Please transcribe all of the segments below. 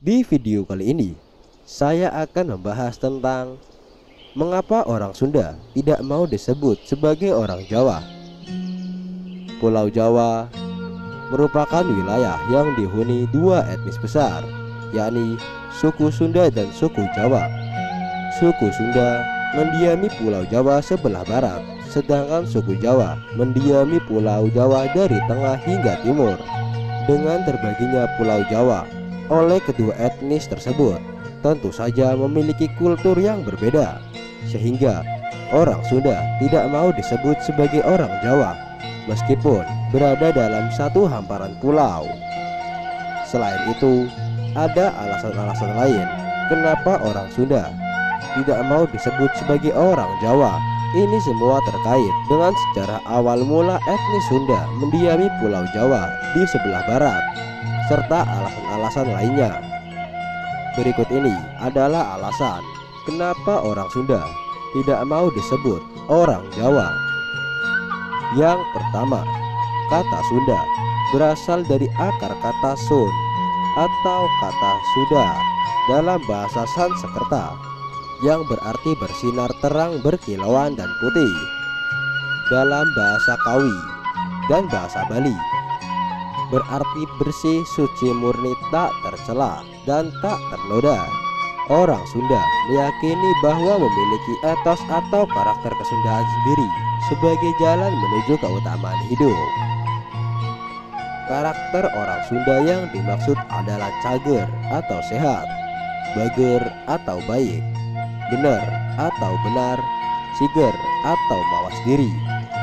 Di video kali ini, saya akan membahas tentang mengapa orang Sunda tidak mau disebut sebagai orang Jawa. Pulau Jawa merupakan wilayah yang dihuni dua etnis besar, yakni suku Sunda dan suku Jawa. Suku Sunda mendiami Pulau Jawa sebelah barat, sedangkan suku Jawa mendiami Pulau Jawa dari tengah hingga timur. Dengan terbaginya Pulau Jawa oleh kedua etnis tersebut, tentu saja memiliki kultur yang berbeda, sehingga orang Sunda tidak mau disebut sebagai orang Jawa meskipun berada dalam satu hamparan pulau. Selain itu, ada alasan-alasan lain kenapa orang Sunda tidak mau disebut sebagai orang Jawa. Ini semua terkait dengan sejarah awal mula etnis Sunda mendiami Pulau Jawa di sebelah barat, serta alasan-alasan lainnya. Berikut ini adalah alasan kenapa orang Sunda tidak mau disebut orang Jawa. Yang pertama, kata Sunda berasal dari akar kata Sun atau kata Suda dalam bahasa Sanskerta, yang berarti bersinar terang, berkilauan dan putih. Dalam bahasa Kawi dan bahasa Bali berarti bersih, suci, murni, tak tercela dan tak ternoda. Orang Sunda meyakini bahwa memiliki etos atau karakter kesundaan sendiri sebagai jalan menuju keutamaan hidup. Karakter orang Sunda yang dimaksud adalah cager atau sehat, bager atau baik, benar atau benar, siger atau mawas diri,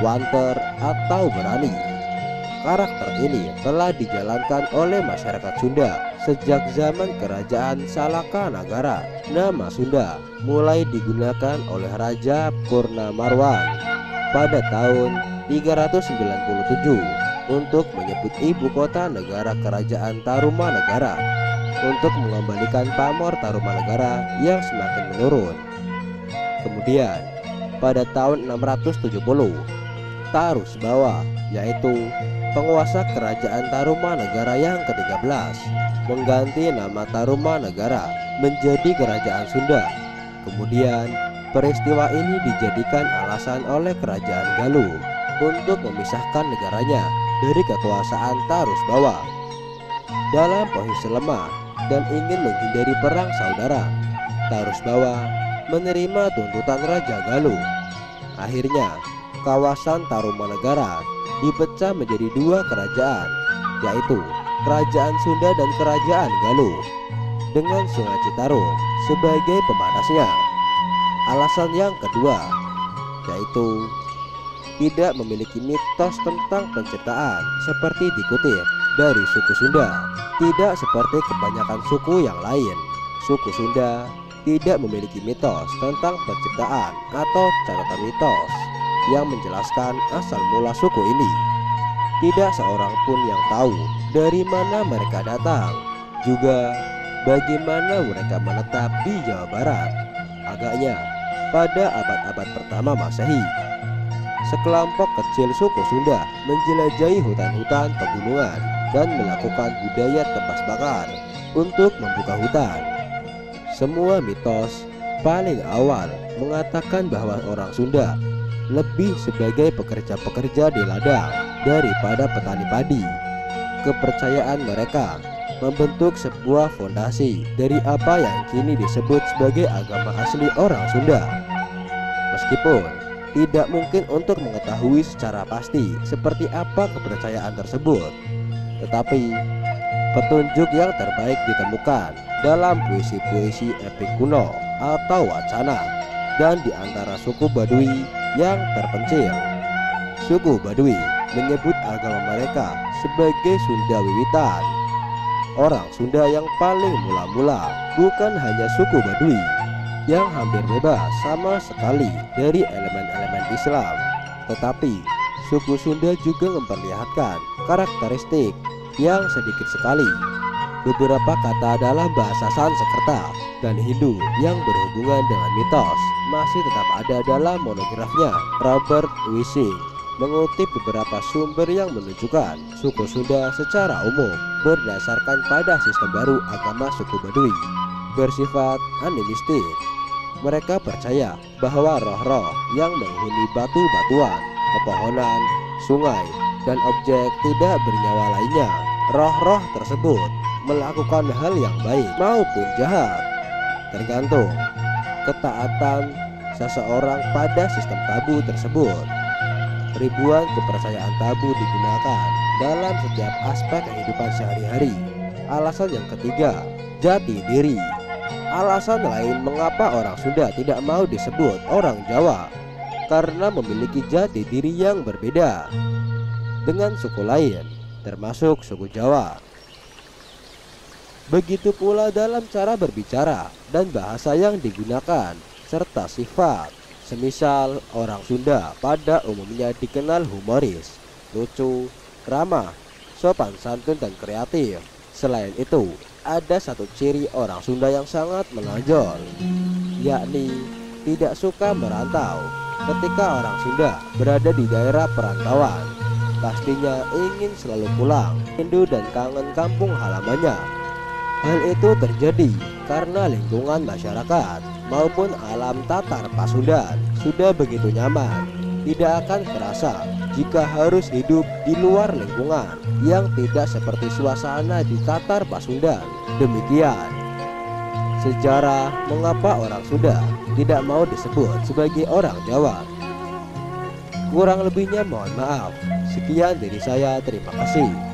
wanter atau berani. Karakter ini telah dijalankan oleh masyarakat Sunda sejak zaman kerajaan Salakanagara. Nama Sunda mulai digunakan oleh Raja Purnamarwan pada tahun 397 untuk menyebut ibu kota negara kerajaan Tarumanagara, untuk mengembalikan pamor Tarumanagara yang semakin menurun. Kemudian pada tahun 670, Tarusbawa, yaitu penguasa kerajaan Tarumanagara yang ke-13, mengganti nama Tarumanagara menjadi kerajaan Sunda. Kemudian peristiwa ini dijadikan alasan oleh kerajaan Galuh untuk memisahkan negaranya dari kekuasaan Tarusbawa. Dalam posisi lemah dan ingin menghindari perang saudara, Tarusbawa menerima tuntutan Raja Galuh. Akhirnya kawasan Tarumanagara dipecah menjadi dua kerajaan, yaitu Kerajaan Sunda dan Kerajaan Galuh, dengan Sungai Citarum sebagai pembatasnya. Alasan yang kedua yaitu tidak memiliki mitos tentang penciptaan seperti dikutip dari suku Sunda. Tidak seperti kebanyakan suku yang lain, suku Sunda tidak memiliki mitos tentang penciptaan atau catatan mitos yang menjelaskan asal mula suku ini. Tidak seorang pun yang tahu dari mana mereka datang, juga bagaimana mereka menetap di Jawa Barat. Agaknya pada abad-abad pertama Masehi, sekelompok kecil suku Sunda menjelajahi hutan-hutan pegunungan dan melakukan budaya tebas bakar untuk membuka hutan. Semua mitos paling awal mengatakan bahwa orang Sunda lebih sebagai pekerja-pekerja di ladang daripada petani padi. Kepercayaan mereka membentuk sebuah fondasi dari apa yang kini disebut sebagai agama asli orang Sunda. Meskipun tidak mungkin untuk mengetahui secara pasti seperti apa kepercayaan tersebut, tetapi petunjuk yang terbaik ditemukan dalam puisi-puisi epik kuno atau wacana, dan di antara suku Baduy yang terpencil. Suku Baduy menyebut agama mereka sebagai Sunda Wiwitan. Orang Sunda yang paling mula-mula bukan hanya suku Baduy yang hampir bebas sama sekali dari elemen-elemen Islam, tetapi suku Sunda juga memperlihatkan karakteristik yang sedikit sekali. Beberapa kata dalam bahasa Sanskerta dan Hindu yang berhubungan dengan mitos masih tetap ada dalam monografnya Robert Wising mengutip beberapa sumber yang menunjukkan suku Sunda secara umum berdasarkan pada sistem baru agama suku Baduy bersifat animistik. Mereka percaya bahwa roh-roh yang menghuni batu-batuan, pepohonan, sungai, dan objek tidak bernyawa lainnya, roh-roh tersebut melakukan hal yang baik maupun jahat, tergantung ketaatan seseorang pada sistem tabu tersebut. Ribuan kepercayaan tabu digunakan dalam setiap aspek kehidupan sehari-hari. Alasan yang ketiga, jati diri. Alasan lain mengapa orang Sunda tidak mau disebut orang Jawa, karena memiliki jati diri yang berbeda dengan suku lain, termasuk suku Jawa. Begitu pula dalam cara berbicara dan bahasa yang digunakan, serta sifat. Semisal orang Sunda pada umumnya dikenal humoris, lucu, ramah, sopan santun, dan kreatif. Selain itu, ada satu ciri orang Sunda yang sangat menonjol, yakni tidak suka merantau. Ketika orang Sunda berada di daerah perantauan, pastinya ingin selalu pulang, rindu dan kangen kampung halamannya. Hal itu terjadi karena lingkungan masyarakat maupun alam Tatar Pasundan sudah begitu nyaman. Tidak akan terasa jika harus hidup di luar lingkungan yang tidak seperti suasana di Tatar Pasundan. Demikian sejarah mengapa orang Sunda tidak mau disebut sebagai orang Jawa. Kurang lebihnya mohon maaf. Sekian dari saya, terima kasih.